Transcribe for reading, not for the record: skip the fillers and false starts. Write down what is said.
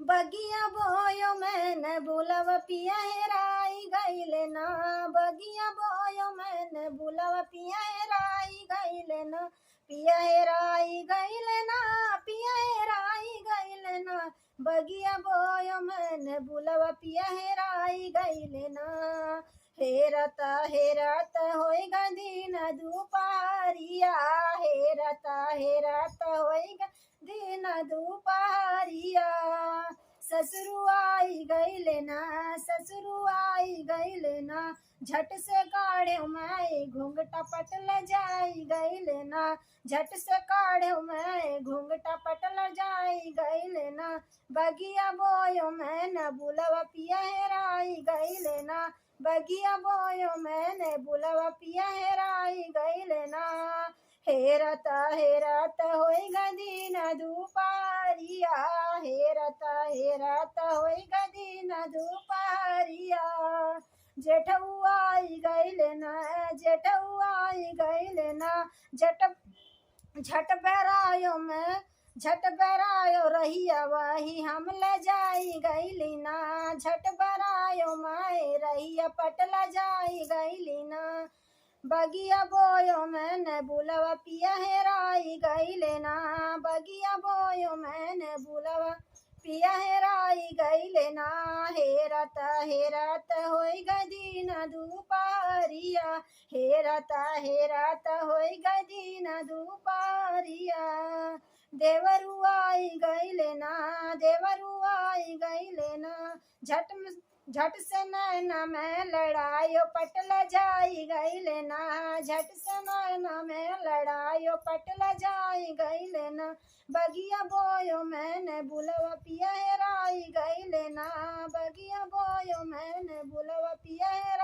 बगिया बोयो मैंने बुलवा पिया हेराई गईले ना। बगिया बोयो मैंने बुलवा पिया हेराई गईले ना। पिया हेराई गईले ना, पिया हेराई गईले ना। बगिया बोयो मैंने बुलवा पिया हेराई गईले ना। हेरता हेरता होएगा दिन दुपारिया, हेरता हेरता होएगा दिन दुपारिया। ससुरु आई गईले ना, ससुरु आई गईले ना। झट से काढ़े मैं घूंघटा पटल जाई गईले ना। झट से काढ़े मैं घूंघटा पटल जाई गईले ना। बगिया बोयो मैंने बुलवा पिया हेराई गईले ना। बगिया बोयो मैंने बुलवा पिया हेराई गईले ना। हेरता हेरता होएगा दिन दुपारिया, हेरता हेरता होएगा दिन दुपारिया। जेठऊ आई गईले ना, जेठऊ आई गईले ना। झट बेरायो मैं, झट बेरायो रहिया वही हम ले जाई गईली ना। झट बेरायो मैं रहिया पटला जाई गईली ना। बगिया बोयो मैंने बुलवा पिया हेराई गईले ना। बगिया बोयो मैंने बुलवा पिया हेराई गईले ना। हेरता हेरता होएगा दिन दुपारिया, हेरता हेरता होएगा दिन दुपारिया। देवरू आई गईले ना, देवरू आई गईले ना। झट से नैना में लड़ायो पटल जाई गईले ना। झट से नैना में लड़ायो पटल जाई गईले ना। बगिया बोयो मैंने बुलवा पिया हेराई गईले ना। बगिया बोयो मैंने बुलवा पिया हेराई